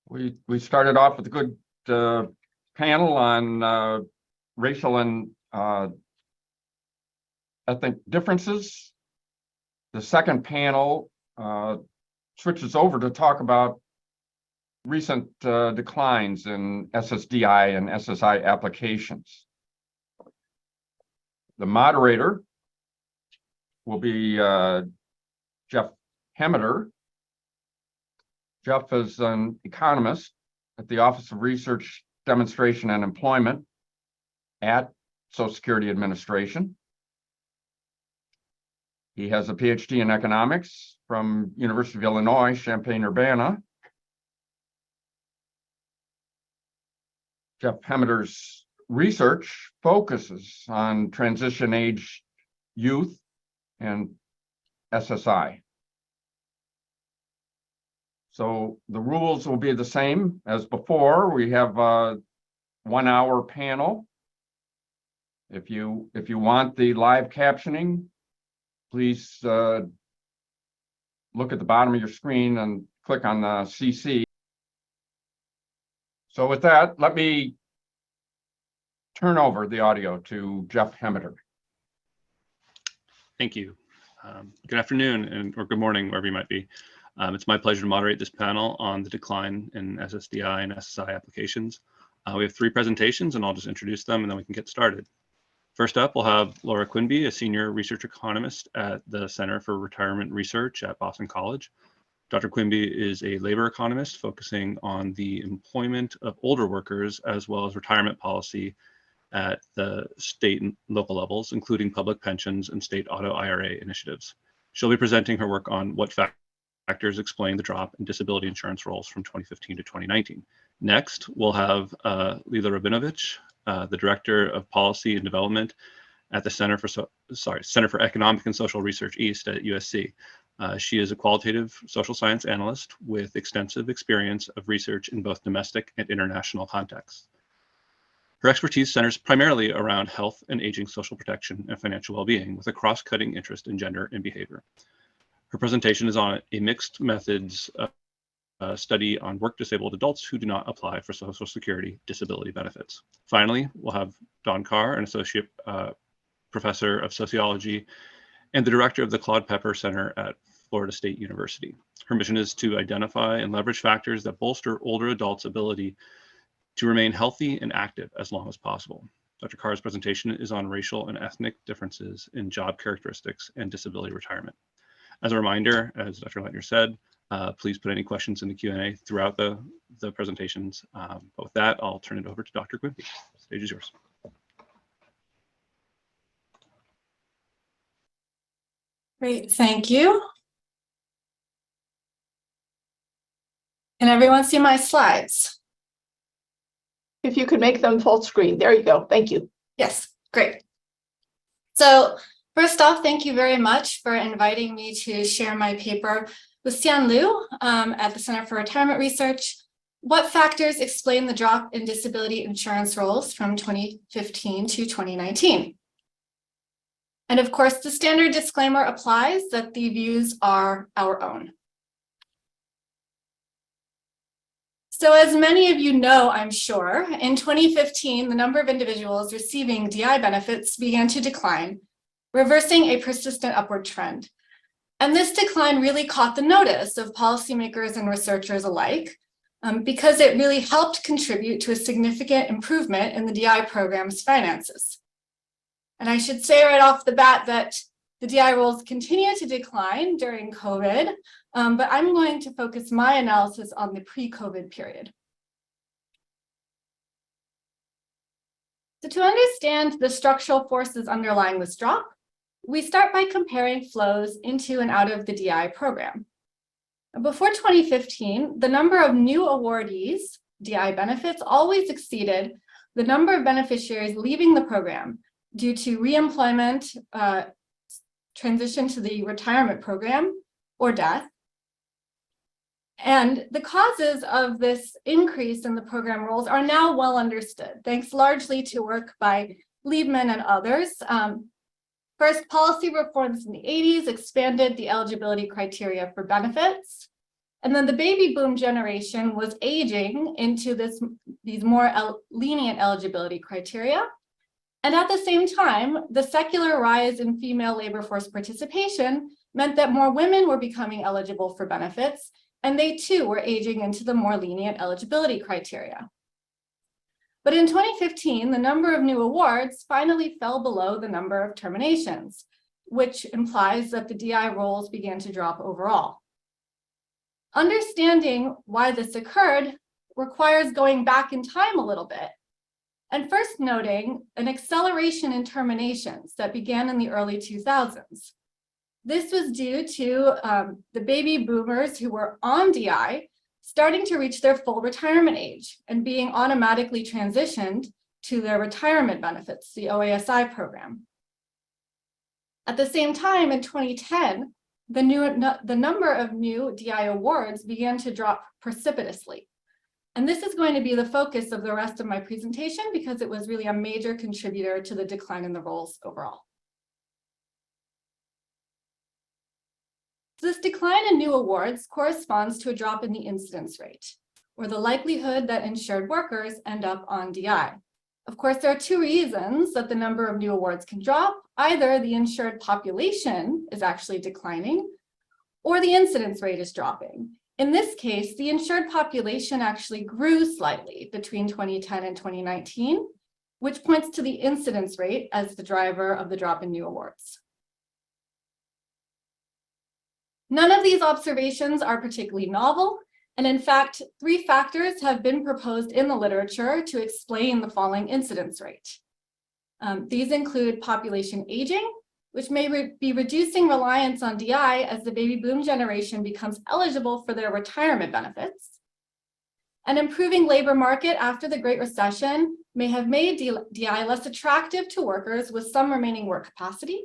We started off with a good panel on racial and ethnic differences. The second panel switches over to talk about recent declines in SSDI and SSI applications. The moderator will be Jeff Hemmeter. Jeff is an economist at the Office of Research, Demonstration, and Employment at Social Security Administration. He has a PhD in economics from University of Illinois, Champaign-Urbana. Jeff Hemmeter's research focuses on transition age youth and SSI. So the rules will be the same as before. We have a 1 hour panel. If you want the live captioning, please look at the bottom of your screen and click on the CC. So with that, let me turn over the audio to Jeff Hemmeter. Thank you. Good afternoon or good morning, wherever you might be. It's my pleasure to moderate this panel on the decline in SSDI and SSI applications. We have 3 presentations, and I'll just introduce them, and then we can get started. First up, we'll have Laura Quinby, a senior research economist at the Center for Retirement Research at Boston College. Dr. Quinby is a labor economist focusing on the employment of older workers as well as retirement policy at the state and local levels, including public pensions and state auto IRA initiatives. She'll be presenting her work on what factors explain the drop in disability insurance rolls from 2015 to 2019. Next, we'll have Lila Rabinovich, the Director of Policy and Development at the Center for Economic and Social Research East at USC. She is a qualitative social science analyst with extensive experience of research in both domestic and international contexts. Her expertise centers primarily around health and aging social protection and financial well-being, with a cross-cutting interest in gender and behavior. Her presentation is on a mixed methods study on work-disabled adults who do not apply for Social Security disability benefits. Finally, we'll have Don Carr, an associate professor of sociology and the director of the Claude Pepper Center at Florida State University. Her mission is to identify and leverage factors that bolster older adults' ability to remain healthy and active as long as possible. Dr. Carr's presentation is on racial and ethnic differences in job characteristics and disability retirement. As a reminder, as Dr. Leitner said, please put any questions in the Q&A throughout the presentations. But with that, I'll turn it over to Dr. Quinby. The stage is yours. Great, thank you. Can everyone see my slides? If you could make them full screen. There you go. Thank you. Yes, great. So first off, thank you very much for inviting me to share my paper with Siyan Liu at the Center for Retirement Research. What factors explain the drop in disability insurance rolls from 2015 to 2019? And of course, the standard disclaimer applies that the views are our own. So as many of you know, I'm sure, in 2015, the number of individuals receiving DI benefits began to decline, reversing a persistent upward trend. And this decline really caught the notice of policymakers and researchers alike, because it really helped contribute to a significant improvement in the DI program's finances. And I should say right off the bat that the DI rolls continue to decline during COVID, but I'm going to focus my analysis on the pre-COVID period. So to understand the structural forces underlying this drop, we start by comparing flows into and out of the DI program. Before 2015, the number of new awardees, DI benefits, always exceeded the number of beneficiaries leaving the program due to reemployment, transition to the retirement program, or death. And the causes of this increase in the program rolls are now well understood, thanks largely to work by Liebman and others. First, policy reforms in the 80s expanded the eligibility criteria for benefits. And then the baby boom generation was aging into these more lenient eligibility criteria. And at the same time, the secular rise in female labor force participation meant that more women were becoming eligible for benefits, and they too were aging into the more lenient eligibility criteria. But in 2015, the number of new awards finally fell below the number of terminations, which implies that the DI roles began to drop overall. Understanding why this occurred requires going back in time a little bit, and first noting an acceleration in terminations that began in the early 2000s. This was due to the baby boomers who were on DI starting to reach their full retirement age and being automatically transitioned to their retirement benefits, the OASI program. At the same time, in 2010, the number of new DI awards began to drop precipitously. And this is going to be the focus of the rest of my presentation because it was really a major contributor to the decline in the roles overall. This decline in new awards corresponds to a drop in the incidence rate, or the likelihood that insured workers end up on DI. Of course, there are two reasons that the number of new awards can drop. Either the insured population is actually declining, or the incidence rate is dropping. In this case, the insured population actually grew slightly between 2010 and 2019, which points to the incidence rate as the driver of the drop in new awards. None of these observations are particularly novel, and in fact, 3 factors have been proposed in the literature to explain the falling incidence rate. These include population aging, which may be reducing reliance on DI as the baby boom generation becomes eligible for their retirement benefits. An improving labor market after the Great Recession may have made DI less attractive to workers with some remaining work capacity.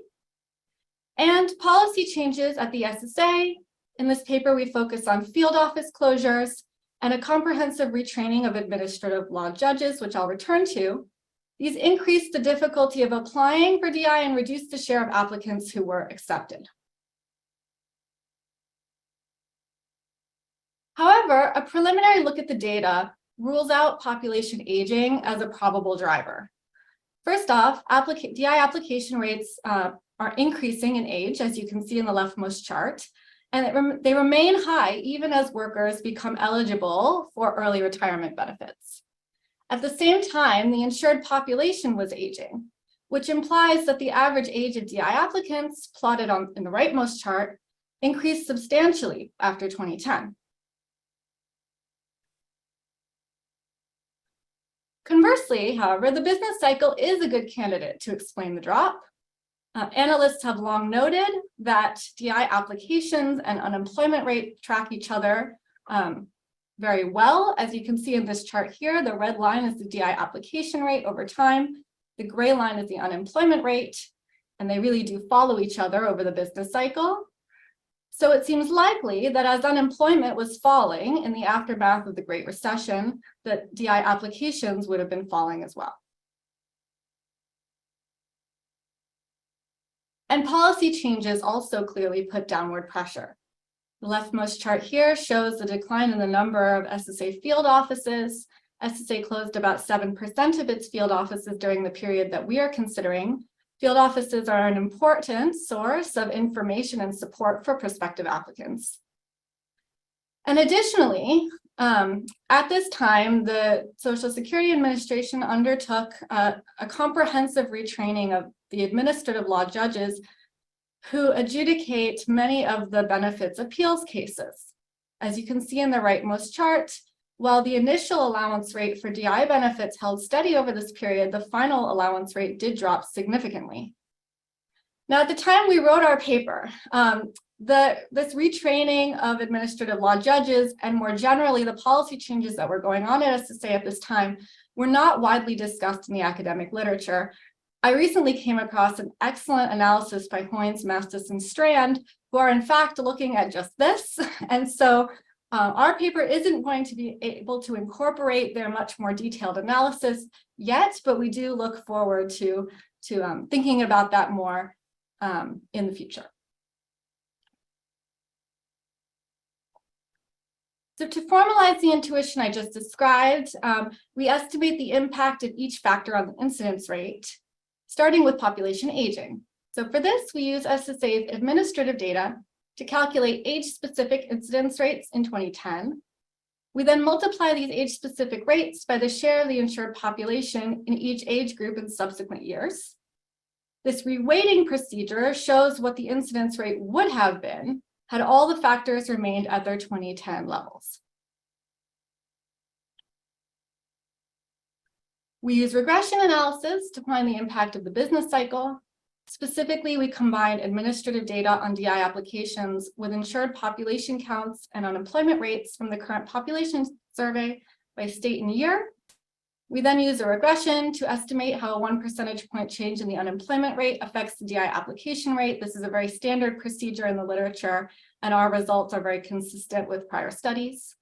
And policy changes at the SSA. In this paper, we focus on field office closures and a comprehensive retraining of administrative law judges, which I'll return to. These increased the difficulty of applying for DI and reduced the share of applicants who were accepted. However, a preliminary look at the data rules out population aging as a probable driver. First off, DI application rates are increasing in age, as you can see in the leftmost chart, and they remain high even as workers become eligible for early retirement benefits. At the same time, the insured population was aging, which implies that the average age of DI applicants, plotted in the rightmost chart, increased substantially after 2010. Conversely, however, the business cycle is a good candidate to explain the drop. Analysts have long noted that DI applications and unemployment rate track each other very well. As you can see in this chart here, the red line is the DI application rate over time. The gray line is the unemployment rate, and they really do follow each other over the business cycle. So it seems likely that as unemployment was falling in the aftermath of the Great Recession, that DI applications would have been falling as well. And policy changes also clearly put downward pressure. The leftmost chart here shows the decline in the number of SSA field offices. SSA closed about 7% of its field offices during the period that we are considering. Field offices are an important source of information and support for prospective applicants. And additionally, at this time, the Social Security Administration undertook a comprehensive retraining of the administrative law judges who adjudicate many of the benefits appeals cases. As you can see in the rightmost chart, while the initial allowance rate for DI benefits held steady over this period, the final allowance rate did drop significantly. Now, at the time we wrote our paper, this retraining of administrative law judges and more generally the policy changes that were going on at SSA at this time were not widely discussed in the academic literature. I recently came across an excellent analysis by Hoynes, Mastis, and Strand, who are in fact looking at just this. And so our paper isn't going to be able to incorporate their much more detailed analysis yet, but we do look forward to thinking about that more in the future. So to formalize the intuition I just described, we estimate the impact of each factor on the incidence rate, starting with population aging. So for this, we use SSA's administrative data to calculate age-specific incidence rates in 2010. We then multiply these age-specific rates by the share of the insured population in each age group in subsequent years. This reweighting procedure shows what the incidence rate would have been had all the factors remained at their 2010 levels. We use regression analysis to find the impact of the business cycle. Specifically, we combine administrative data on DI applications with insured population counts and unemployment rates from the current population survey by state and year. We then use a regression to estimate how a 1 percentage point change in the unemployment rate affects the DI application rate. This is a very standard procedure in the literature, and our results are very consistent with prior studies.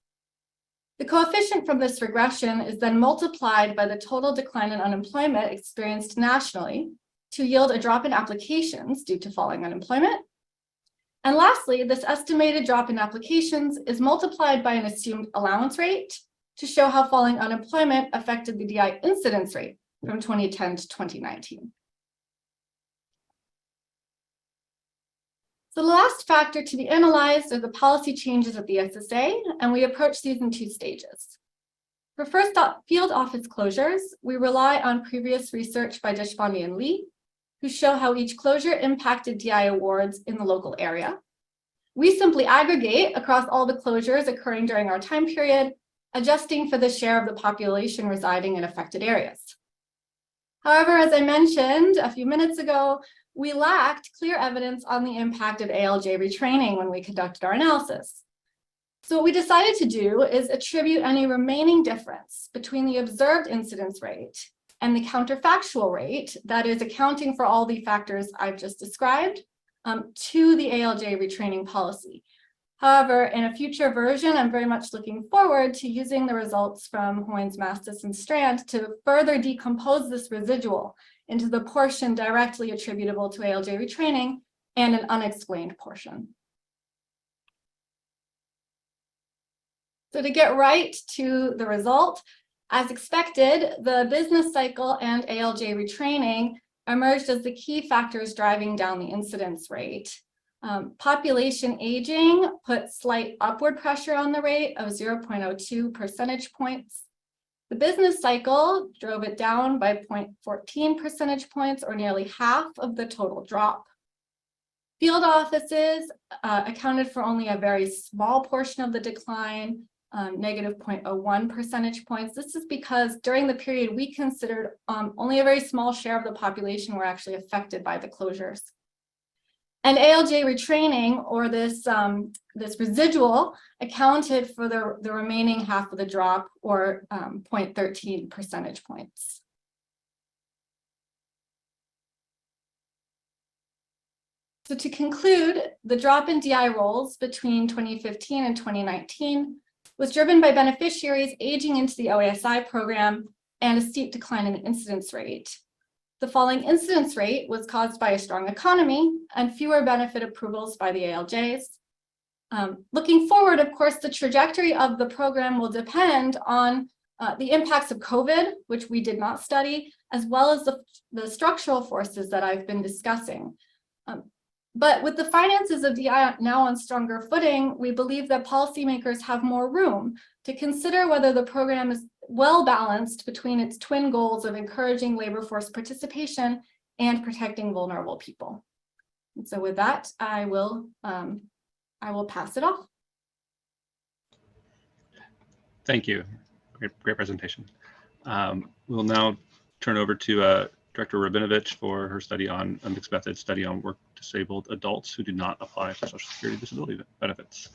The coefficient from this regression is then multiplied by the total decline in unemployment experienced nationally to yield a drop in applications due to falling unemployment. And lastly, this estimated drop in applications is multiplied by an assumed allowance rate to show how falling unemployment affected the DI incidence rate from 2010 to 2019. So the last factor to be analyzed are the policy changes at the SSA, and we approach these in 2 stages. For first field office closures, we rely on previous research by Deshpande and Lee, who show how each closure impacted DI awards in the local area. We simply aggregate across all the closures occurring during our time period, adjusting for the share of the population residing in affected areas. However, as I mentioned a few minutes ago, we lacked clear evidence on the impact of ALJ retraining when we conducted our analysis. So what we decided to do is attribute any remaining difference between the observed incidence rate and the counterfactual rate, that is accounting for all the factors I've just described, to the ALJ retraining policy. However, in a future version, I'm very much looking forward to using the results from Hoynes, Mastis, and Strand to further decompose this residual into the portion directly attributable to ALJ retraining and an unexplained portion. So to get right to the result, as expected, the business cycle and ALJ retraining emerged as the key factors driving down the incidence rate. Population aging put slight upward pressure on the rate of 0.02 percentage points. The business cycle drove it down by 0.14 percentage points, or nearly half of the total drop. Field offices accounted for only a very small portion of the decline, negative 0.01 percentage points. This is because during the period we considered only a very small share of the population were actually affected by the closures. And ALJ retraining, or this residual, accounted for the remaining half of the drop, or 0.13 percentage points. So to conclude, the drop in DI roles between 2015 and 2019 was driven by beneficiaries aging into the OASI program and a steep decline in the incidence rate. The falling incidence rate was caused by a strong economy and fewer benefit approvals by the ALJs. Looking forward, of course, the trajectory of the program will depend on the impacts of COVID, which we did not study, as well as the structural forces that I've been discussing. But with the finances of DI now on stronger footing, we believe that policymakers have more room to consider whether the program is well balanced between its twin goals of encouraging labor force participation and protecting vulnerable people. And so with that, I will pass it off. Thank you. Great presentation. We'll now turn over to Director Rabinovich for her study on mixed method study on work disabled adults who do not apply for Social Security disability benefits.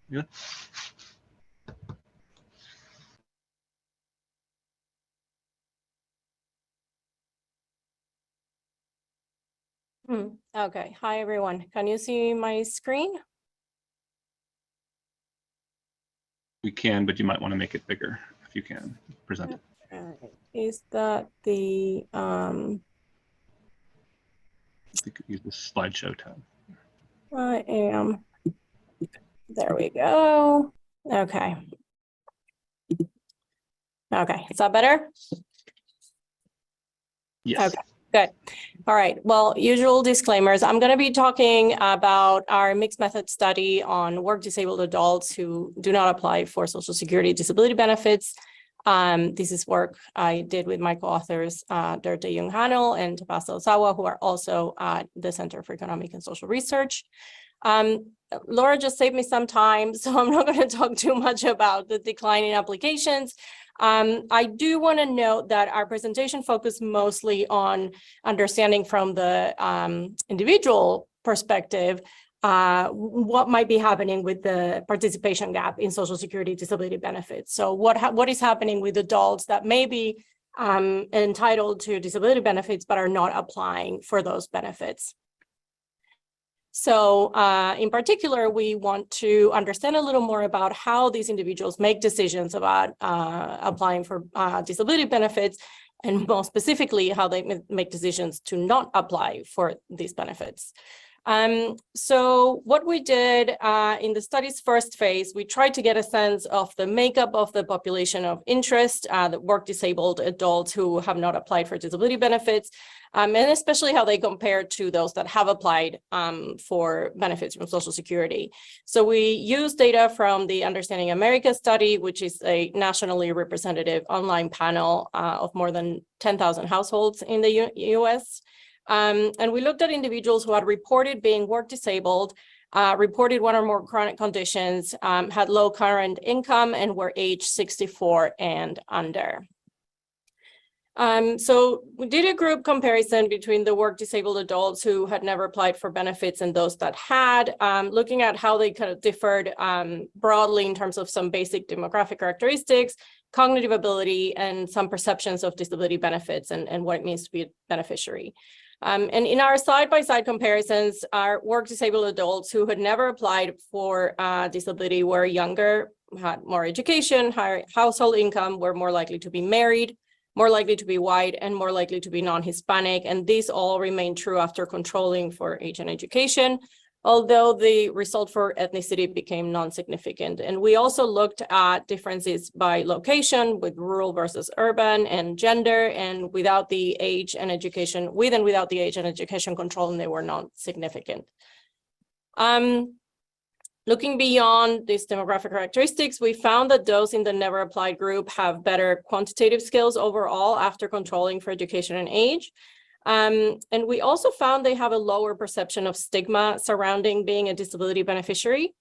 Yeah. Okay, hi everyone. Can you see my screen? We can, but you might want to make it bigger if you can present it. Is that the I think use the slideshow tab. I am There we go. Okay. Okay, is that better? Yes. Okay, good. All right, well, usual disclaimers. I'm going to be talking about our mixed method study on work-disabled adults who do not apply for Social Security disability benefits. This is work I did with my co-authors, Doerte, Junghaenel, and Tabasa, Ozawa, who are also at the Center for Economic and Social Research. Laura just saved me some time, so I'm not going to talk too much about the decline in applications. I do want to note that our presentation focused mostly on understanding from the individual perspective what might be happening with the participation gap in Social Security disability benefits. So what is happening with adults that may be entitled to disability benefits but are not applying for those benefits. So in particular, we want to understand a little more about how these individuals make decisions about applying for disability benefits, and more specifically, how they make decisions to not apply for these benefits. So what we did in the study's first phase, we tried to get a sense of the makeup of the population of interest, the work-disabled adults who have not applied for disability benefits, and especially how they compare to those that have applied for benefits from Social Security. So we used data from the Understanding America study, which is a nationally representative online panel of more than 10,000 households in the US. And we looked at individuals who had reported being work disabled, reported one or more chronic conditions, had low current income, and were age 64 and under. So we did a group comparison between the work disabled adults who had never applied for benefits and those that had, looking at how they kind of differed broadly in terms of some basic demographic characteristics, cognitive ability, and some perceptions of disability benefits and what it means to be a beneficiary. And in our side-by-side comparisons, our work-disabled adults who had never applied for disability were younger, had more education, higher household income, were more likely to be married, more likely to be white, and more likely to be non-Hispanic. And these all remain true after controlling for age and education, although the result for ethnicity became non-significant. And we also looked at differences by location with rural versus urban and gender, and without the age and education, with and without the age and education control, and they were non-significant. Looking beyond these demographic characteristics, we found that those in the never applied group have better quantitative skills overall after controlling for education and age. And we also found they have a lower perception of stigma surrounding being a disability beneficiary.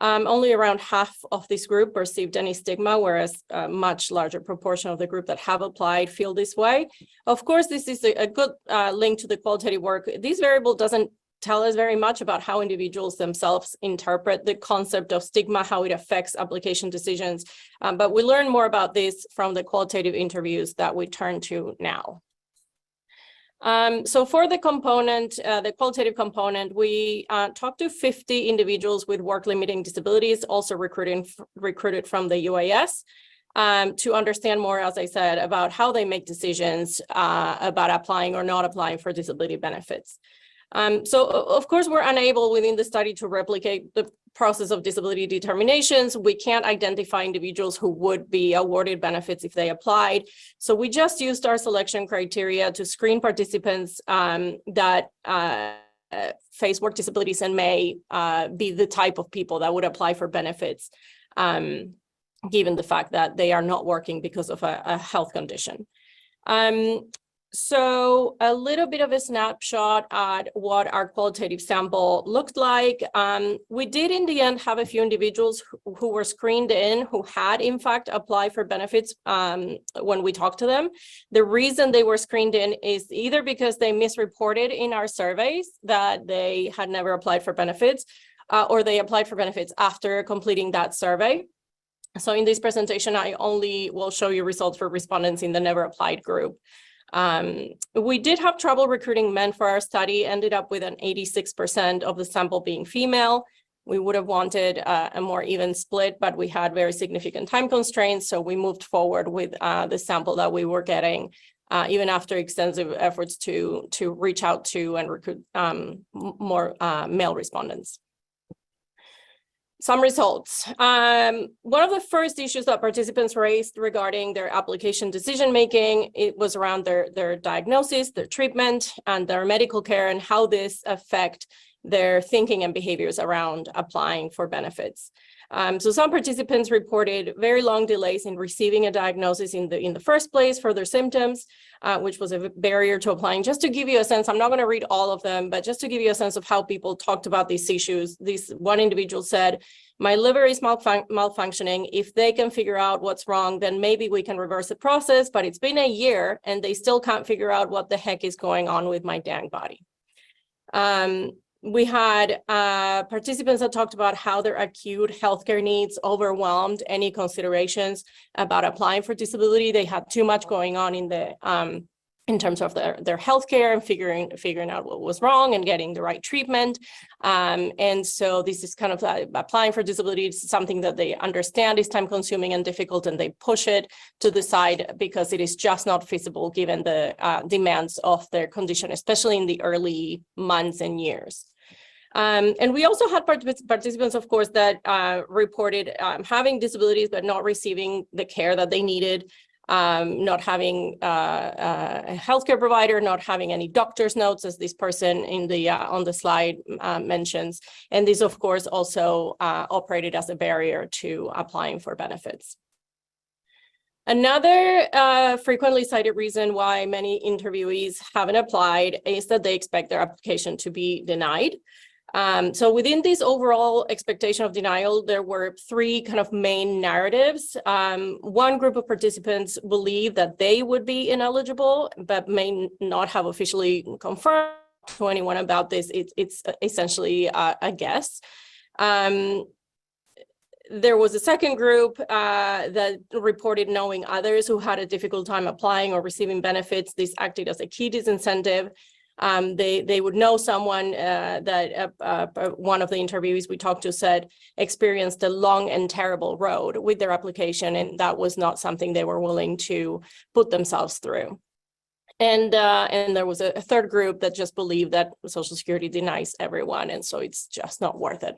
Only around half of this group perceived any stigma, whereas a much larger proportion of the group that have applied feel this way. Of course, this is a good link to the qualitative work. This variable doesn't tell us very much about how individuals themselves interpret the concept of stigma, how it affects application decisions. But we learn more about this from the qualitative interviews that we turn to now. So for the component, the qualitative component, we talked to 50 individuals with work-limiting disabilities, also recruited from the UAS, to understand more, as I said, about how they make decisions about applying or not applying for disability benefits. So of course, we're unable within the study to replicate the process of disability determinations. We can't identify individuals who would be awarded benefits if they applied. So we just used our selection criteria to screen participants that face work disabilities and may be the type of people that would apply for benefits, given the fact that they are not working because of a health condition. So a little bit of a snapshot at what our qualitative sample looked like. We did in the end have a few individuals who were screened in who had in fact applied for benefits when we talked to them. The reason they were screened in is either because they misreported in our surveys that they had never applied for benefits, or they applied for benefits after completing that survey. So in this presentation, I only will show you results for respondents in the never applied group. We did have trouble recruiting men for our study, ended up with an 86% of the sample being female. We would have wanted a more even split, but we had very significant time constraints. So we moved forward with the sample that we were getting, even after extensive efforts to reach out to and recruit more male respondents. some results. One of the first issues that participants raised regarding their application decision-making, it was around their diagnosis, their treatment, and their medical care, and how this affect their thinking and behaviors around applying for benefits. So some participants reported very long delays in receiving a diagnosis in the first place for their symptoms, which was a barrier to applying. Just to give you a sense, I'm not going to read all of them, but just to give you a sense of how people talked about these issues, this one individual said, "My liver is malfunctioning. If they can figure out what's wrong, then maybe we can reverse the process, but it's been a year and they still can't figure out what the heck is going on with my dang body." We had participants that talked about how their acute healthcare needs overwhelmed any considerations about applying for disability. They had too much going on in terms of their healthcare and figuring out what was wrong and getting the right treatment. And so this is kind of applying for disability is something that they understand is time consuming and difficult, and they push it to the side because it is just not feasible given the demands of their condition, especially in the early months and years. And we also had participants, of course, that reported having disabilities but not receiving the care that they needed, not having a healthcare provider, not having any doctor's notes, as this person in the on the slide mentions. And this, of course, also operated as a barrier to applying for benefits. Another frequently cited reason why many interviewees haven't applied is that they expect their application to be denied. So within this overall expectation of denial, there were three kind of main narratives. One group of participants believed that they would be ineligible, but may not have officially confirmed to anyone about this. It's essentially a guess. There was a second group that reported knowing others who had a difficult time applying or receiving benefits. This acted as a key disincentive. They would know someone that one of the interviewees we talked to said experienced a long and terrible road with their application, and that was not something they were willing to put themselves through. And there was a third group that just believed that Social Security denies everyone, and so it's just not worth it.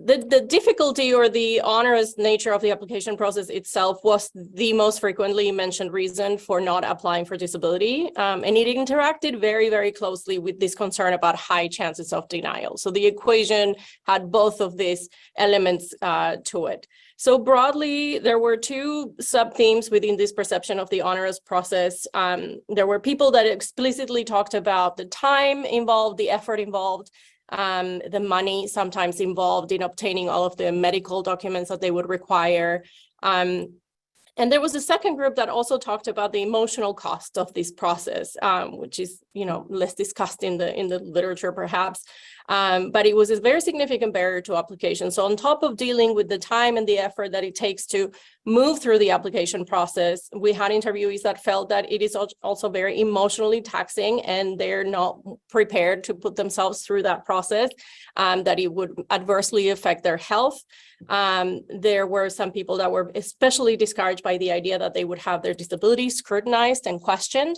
The difficulty or the onerous nature of the application process itself was the most frequently mentioned reason for not applying for disability. And it interacted very, very closely with this concern about high chances of denial. So the equation had both of these elements to it. So broadly, there were two sub-themes within this perception of the onerous process. There were people that explicitly talked about the time involved, the effort involved, the money sometimes involved in obtaining all of the medical documents that they would require. And there was a second group that also talked about the emotional cost of this process, which is, less discussed in the literature perhaps, but it was a very significant barrier to application. So on top of dealing with the time and the effort that it takes to move through the application process, we had interviewees that felt that it is also very emotionally taxing, and they're not prepared to put themselves through that process, that it would adversely affect their health. There were some people that were especially discouraged by the idea that they would have their disability scrutinized and questioned.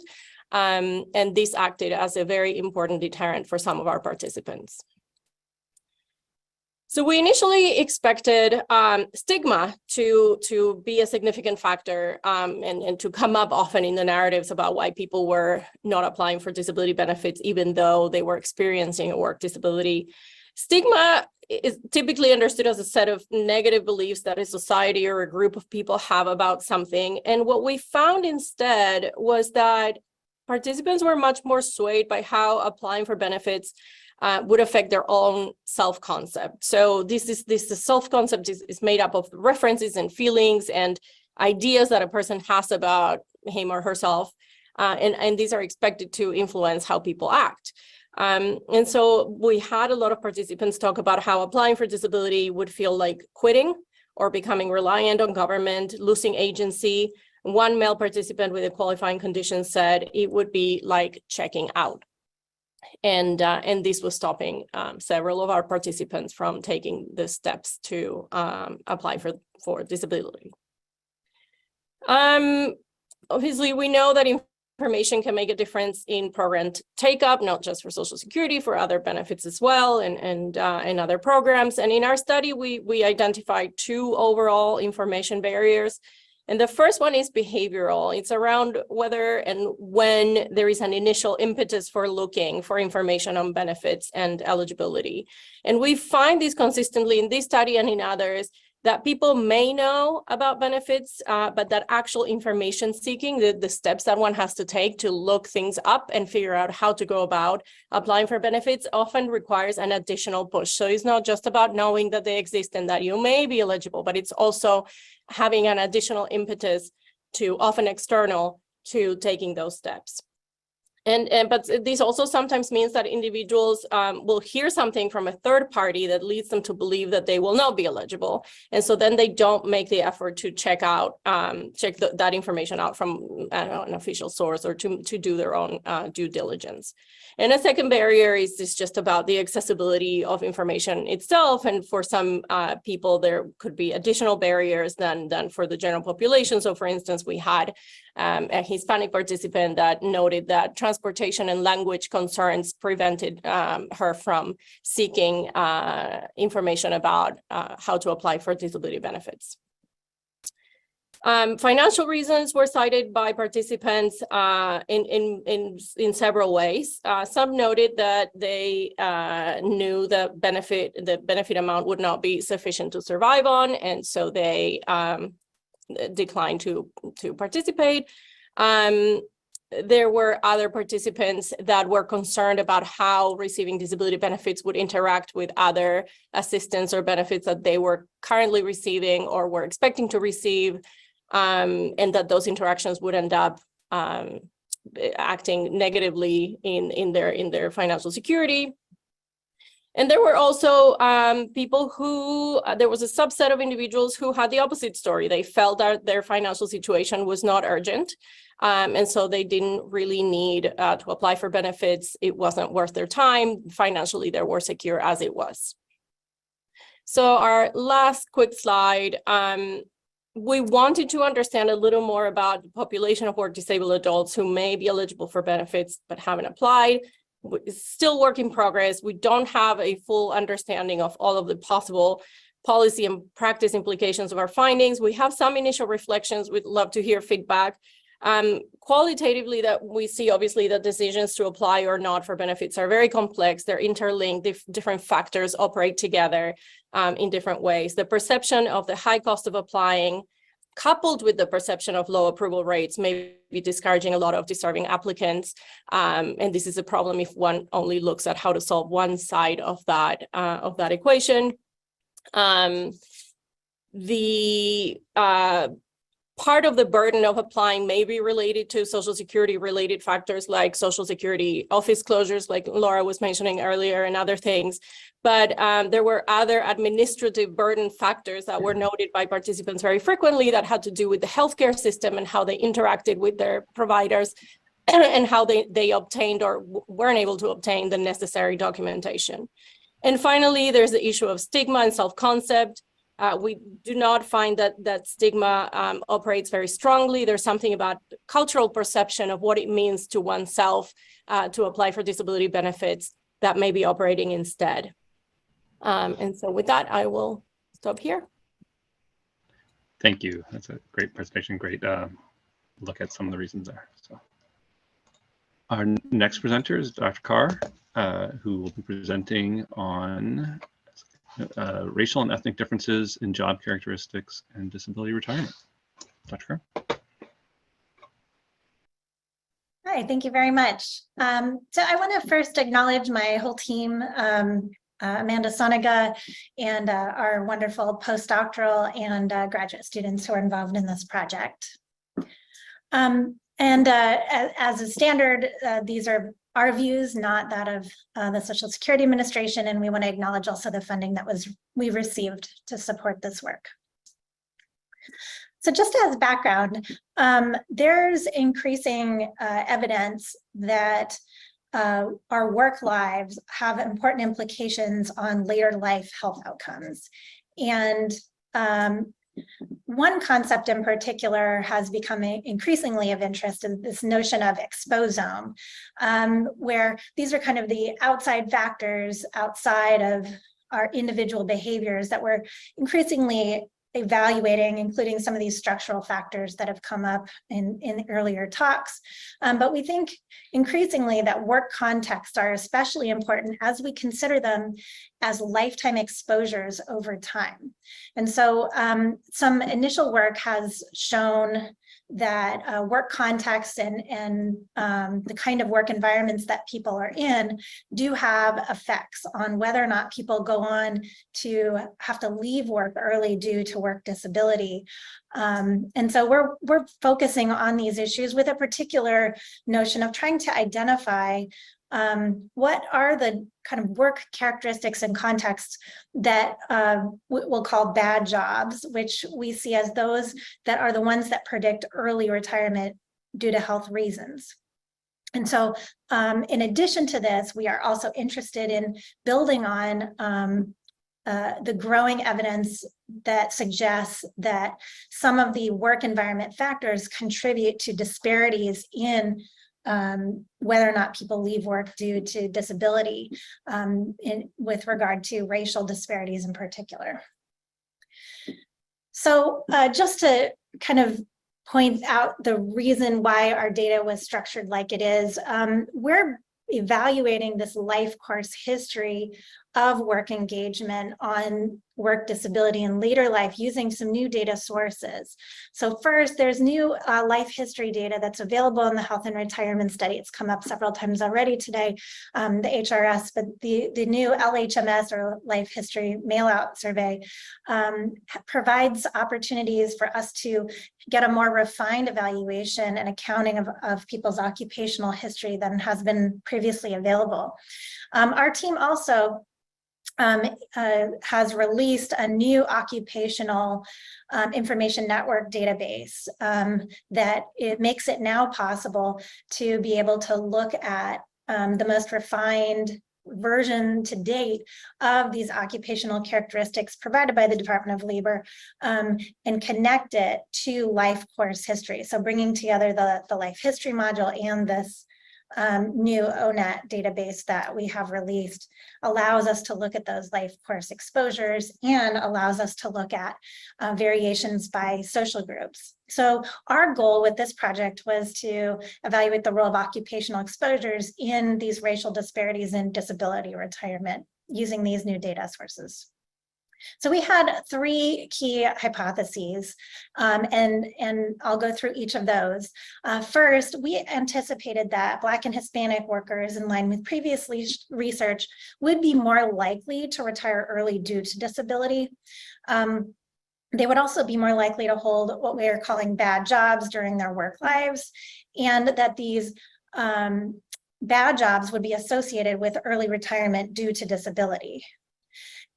And this acted as a very important deterrent for some of our participants. So we initially expected stigma to be a significant factor and to come up often in the narratives about why people were not applying for disability benefits, even though they were experiencing a work disability. Stigma is typically understood as a set of negative beliefs that a society or a group of people have about something. And what we found instead was that participants were much more swayed by how applying for benefits would affect their own self-concept. So this self-concept is made up of references and feelings and ideas that a person has about him or herself. And these are expected to influence how people act. And so we had a lot of participants talk about how applying for disability would feel like quitting or becoming reliant on government, losing agency. One male participant with a qualifying condition said it would be like checking out. And this was stopping several of our participants from taking the steps to apply for disability. Obviously, we know that information can make a difference in program take-up, not just for Social Security, for other benefits as well, and other programs. And in our study, we identified 2 overall information barriers. And the first one is behavioral. It's around whether and when there is an initial impetus for looking for information on benefits and eligibility. And we find this consistently in this study and in others, that people may know about benefits, but that actual information seeking, the steps that one has to take to look things up and figure out how to go about applying for benefits often requires an additional push. So it's not just about knowing that they exist and that you may be eligible, but it's also having an additional impetus, to often external, to taking those steps. But this also sometimes means that individuals will hear something from a third party that leads them to believe that they will not be eligible. And so then they don't make the effort to check that information out from, I don't know, an official source, or to do their own due diligence. And a second barrier is just about the accessibility of information itself. And for some people, there could be additional barriers than for the general population. So for instance, we had a Hispanic participant that noted that transportation and language concerns prevented her from seeking information about how to apply for disability benefits. Financial reasons were cited by participants in several ways. Some noted that they knew the benefit amount would not be sufficient to survive on, and so they declined to participate. There were other participants that were concerned about how receiving disability benefits would interact with other assistance or benefits that they were currently receiving or were expecting to receive, and that those interactions would end up acting negatively in their financial security. And there were also people who, there was a subset of individuals who had the opposite story. They felt that their financial situation was not urgent, and so they didn't really need to apply for benefits. It wasn't worth their time. Financially, they were secure as it was. So our last quick slide, we wanted to understand a little more about the population of work-disabled adults who may be eligible for benefits but haven't applied. It's still work in progress. We don't have a full understanding of all of the possible policy and practice implications of our findings. We have some initial reflections. We'd love to hear feedback. Qualitatively, that we see obviously that decisions to apply or not for benefits are very complex. They're interlinked. Different factors operate together in different ways. The perception of the high cost of applying, coupled with the perception of low approval rates, may be discouraging a lot of deserving applicants. And this is a problem if one only looks at how to solve one side of that equation. Part of the burden of applying may be related to Social Security related factors like Social Security office closures, like Laura was mentioning earlier, and other things. But there were other administrative burden factors that were noted by participants very frequently that had to do with the healthcare system and how they interacted with their providers and how they obtained or weren't able to obtain the necessary documentation. And finally, there's the issue of stigma and self-concept. We do not find that stigma operates very strongly. There's something about cultural perception of what it means to oneself to apply for disability benefits that may be operating instead. And so with that, I will stop here. Thank you. That's a great presentation. Great look at some of the reasons there. So our next presenter is Dr. Carr, who will be presenting on racial and ethnic differences in job characteristics and disability retirement. Dr. Carr. Hi, thank you very much. So I want to first acknowledge my whole team, Amanda Sonnega, and our wonderful postdoctoral and graduate students who are involved in this project. As a standard, these are our views, not that of the Social Security Administration, and we want to acknowledge also the funding that we received to support this work. So just as background, there's increasing evidence that our work lives have important implications on later life health outcomes. And One concept in particular has become increasingly of interest in this notion of exposome, where these are kind of the outside factors outside of our individual behaviors that we're increasingly evaluating, including some of these structural factors that have come up in earlier talks. But we think increasingly that work contexts are especially important as we consider them as lifetime exposures over time. And so some initial work has shown that work contexts and the kind of work environments that people are in do have effects on whether or not people go on to have to leave work early due to work disability. And so we're focusing on these issues with a particular notion of trying to identify what are the kind of work characteristics and contexts that we'll call bad jobs, which we see as those that are the ones that predict early retirement due to health reasons. And so in addition to this, we are also interested in building on the growing evidence that suggests that some of the work environment factors contribute to disparities in whether or not people leave work due to disability, with regard to racial disparities in particular. So just to kind of point out the reason why our data was structured like it is, we're evaluating this life course history of work engagement on work disability in later life using some new data sources. So first, there's new life history data that's available in the Health and Retirement Study. It's come up several times already today, the HRS, but the new LHMS, or Life History Mail-Out Survey, provides opportunities for us to get a more refined evaluation and accounting of people's occupational history than has been previously available. Our team also has released a new occupational information network database that it makes it now possible to be able to look at the most refined version to date of these occupational characteristics provided by the Department of Labor, and connect it to life course history. So bringing together the life history module and this new ONET database that we have released allows us to look at those life course exposures and allows us to look at variations by social groups. So our goal with this project was to evaluate the role of occupational exposures in these racial disparities in disability retirement using these new data sources. So we had three key hypotheses, and I'll go through each of those. First, we anticipated that Black and Hispanic workers, in line with previous research, would be more likely to retire early due to disability. They would also be more likely to hold what we are calling bad jobs during their work lives, and that these bad jobs would be associated with early retirement due to disability.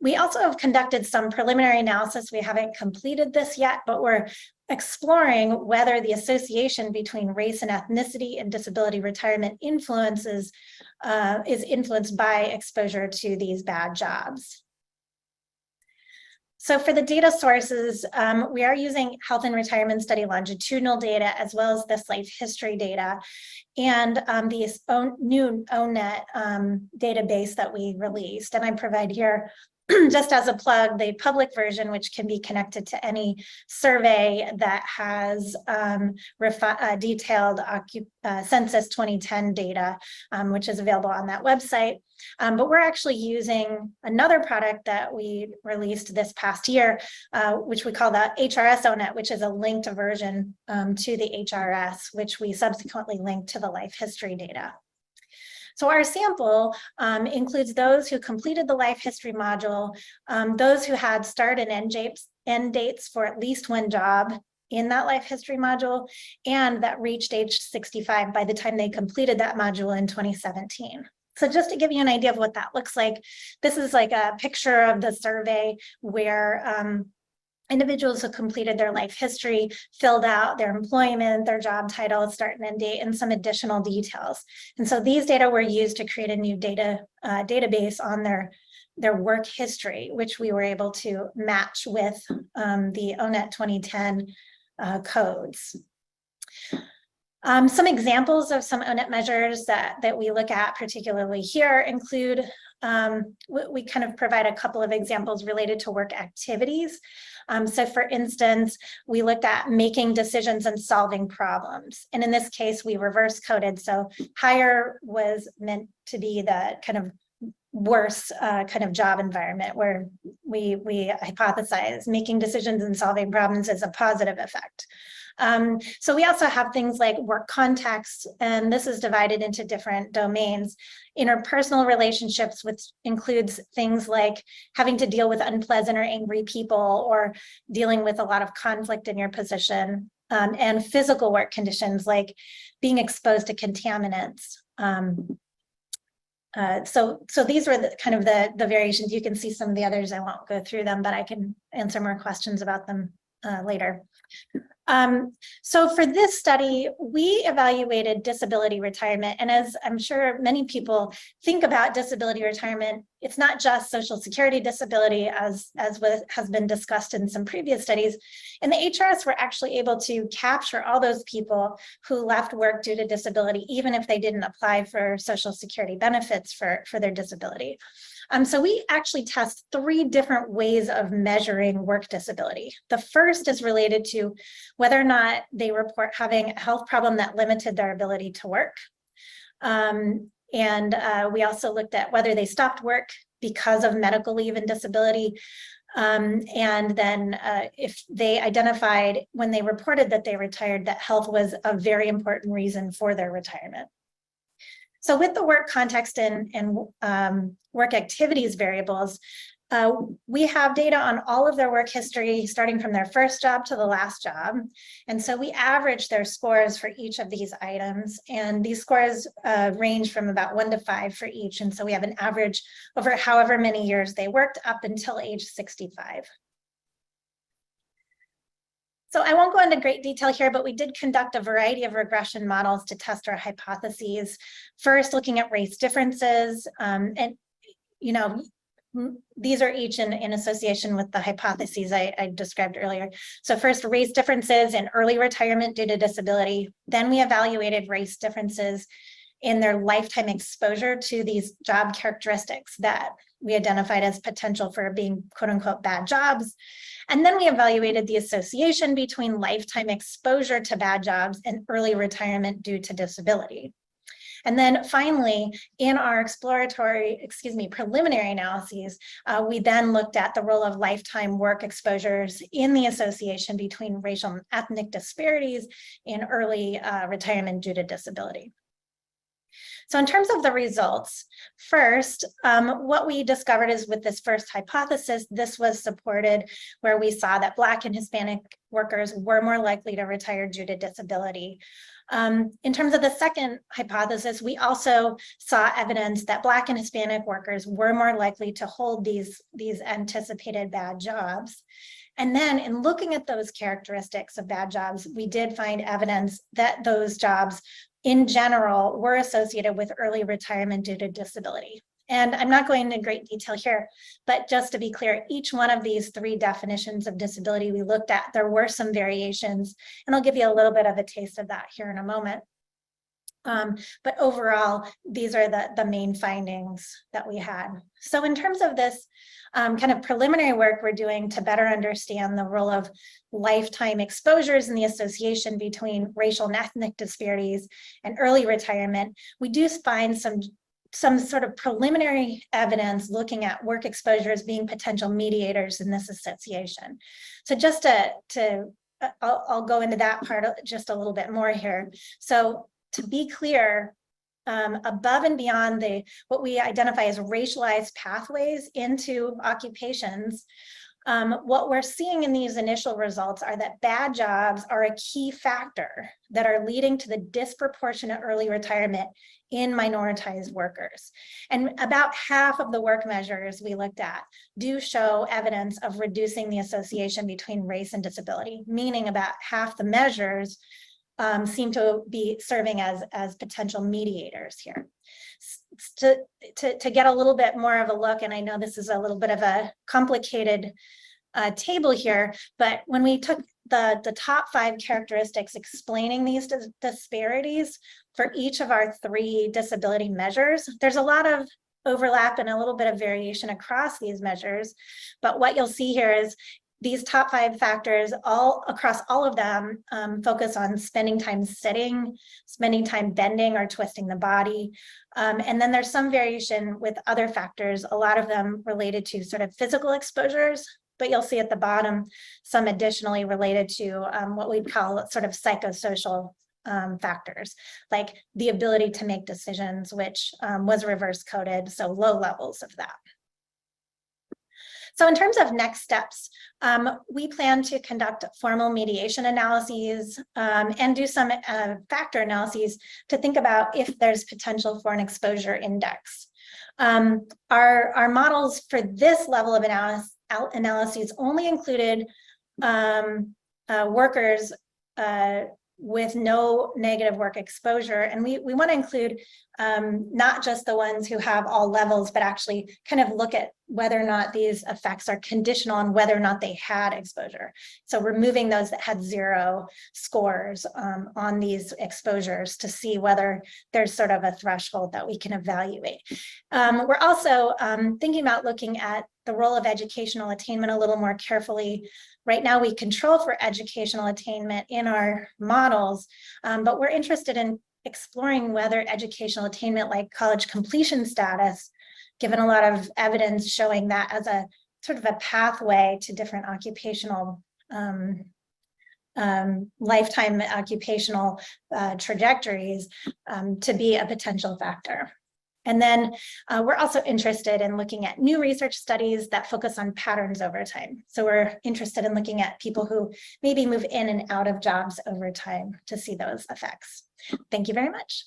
We also have conducted some preliminary analysis. We haven't completed this yet, but we're exploring whether the association between race and ethnicity and disability retirement is influenced by exposure to these bad jobs. So for the data sources, we are using Health and Retirement Study longitudinal data, as well as this life history data, and the new ONET database that we released. And I provide here, just as a plug, the public version, which can be connected to any survey that has detailed Census 2010 data, which is available on that website. But we're actually using another product that we released this past year, which we call the HRS ONET, which is a linked version to the HRS, which we subsequently linked to the life history data. So our sample includes those who completed the life history module, those who had start and end dates for at least one job in that life history module, and that reached age 65 by the time they completed that module in 2017. So just to give you an idea of what that looks like, this is like a picture of the survey where individuals who completed their life history filled out their employment, their job title, start and end date, and some additional details. And so these data were used to create a new database on their their work history, which we were able to match with the ONET 2010 codes. Some examples of some ONET measures that we look at particularly here include, we kind of provide a couple of examples related to work activities. So for instance, we looked at making decisions and solving problems. And in this case, we reverse coded. So higher was meant to be the kind of worse kind of job environment where we hypothesize making decisions and solving problems is a positive effect. So we also have things like work context, and this is divided into different domains. Interpersonal relationships, which includes things like having to deal with unpleasant or angry people or dealing with a lot of conflict in your position, and physical work conditions like being exposed to contaminants. So these were the kind of the variations. You can see some of the others. I won't go through them, but I can answer more questions about them later. So for this study, we evaluated disability retirement. And as I'm sure many people think about disability retirement, it's not just Social Security disability as has been discussed in some previous studies. In the HRS, we're actually able to capture all those people who left work due to disability, even if they didn't apply for Social Security benefits for their disability. So we actually test 3 different ways of measuring work disability. The first is related to whether or not they report having a health problem that limited their ability to work. We also looked at whether they stopped work because of medical leave and disability. And then if they identified when they reported that they retired, that health was a very important reason for their retirement. So with the work context and work activities variables, we have data on all of their work history, starting from their first job to the last job. And so we average their scores for each of these items. And these scores range from about 1 to 5 for each. And so we have an average over however many years they worked up until age 65. So I won't go into great detail here, but we did conduct a variety of regression models to test our hypotheses. First, looking at race differences, and these are each in association with the hypotheses I described earlier. So first, race differences in early retirement due to disability. Then we evaluated race differences in their lifetime exposure to these job characteristics that we identified as potential for being quote unquote bad jobs. And then we evaluated the association between lifetime exposure to bad jobs and early retirement due to disability. And then finally, in our preliminary analyses, we then looked at the role of lifetime work exposures in the association between racial and ethnic disparities in early retirement due to disability. So in terms of the results, first, what we discovered is with this first hypothesis, this was supported where we saw that Black and Hispanic workers were more likely to retire due to disability. In terms of the second hypothesis, we also saw evidence that Black and Hispanic workers were more likely to hold these anticipated bad jobs. And then in looking at those characteristics of bad jobs, we did find evidence that those jobs in general were associated with early retirement due to disability. And I'm not going into great detail here, but just to be clear, each one of these 3 definitions of disability we looked at, there were some variations, and I'll give you a little bit of a taste of that here in a moment. But overall, these are the main findings that we had. So in terms of this kind of preliminary work we're doing to better understand the role of lifetime exposures and the association between racial and ethnic disparities and early retirement, we do find some sort of preliminary evidence looking at work exposures being potential mediators in this association. So just I'll go into that part just a little bit more here. So to be clear, above and beyond what we identify as racialized pathways into occupations, what we're seeing in these initial results are that bad jobs are a key factor that are leading to the disproportionate early retirement in minoritized workers. And about half of the work measures we looked at do show evidence of reducing the association between race and disability, meaning about half the measures seem to be serving as potential mediators here. to get a little bit more of a look, and I know this is a little bit of a complicated table here, but when we took the top 5 characteristics explaining these disparities for each of our 3 disability measures, there's a lot of overlap and a little bit of variation across these measures. But what you'll see here is these top 5 factors, all across all of them, focus on spending time sitting, spending time bending or twisting the body. And then there's some variation with other factors, a lot of them related to sort of physical exposures, but you'll see at the bottom some additionally related to what we'd call sort of psychosocial factors, like the ability to make decisions, which was reverse coded, so low levels of that. So in terms of next steps, we plan to conduct formal mediation analyses and do some factor analyses to think about if there's potential for an exposure index. Our models for this level of analyses only included workers with no negative work exposure. And we want to include not just the ones who have all levels, but actually kind of look at whether or not these effects are conditional on whether or not they had exposure. So removing those that had 0 scores on these exposures to see whether there's sort of a threshold that we can evaluate. We're also thinking about looking at the role of educational attainment a little more carefully. Right now, we control for educational attainment in our models, but we're interested in exploring whether educational attainment, like college completion status, given a lot of evidence showing that as a sort of a pathway to different occupational lifetime occupational trajectories, to be a potential factor. And then we're also interested in looking at new research studies that focus on patterns over time. So we're interested in looking at people who maybe move in and out of jobs over time to see those effects. Thank you very much.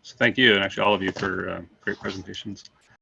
So thank you, and actually all of you, for great presentations.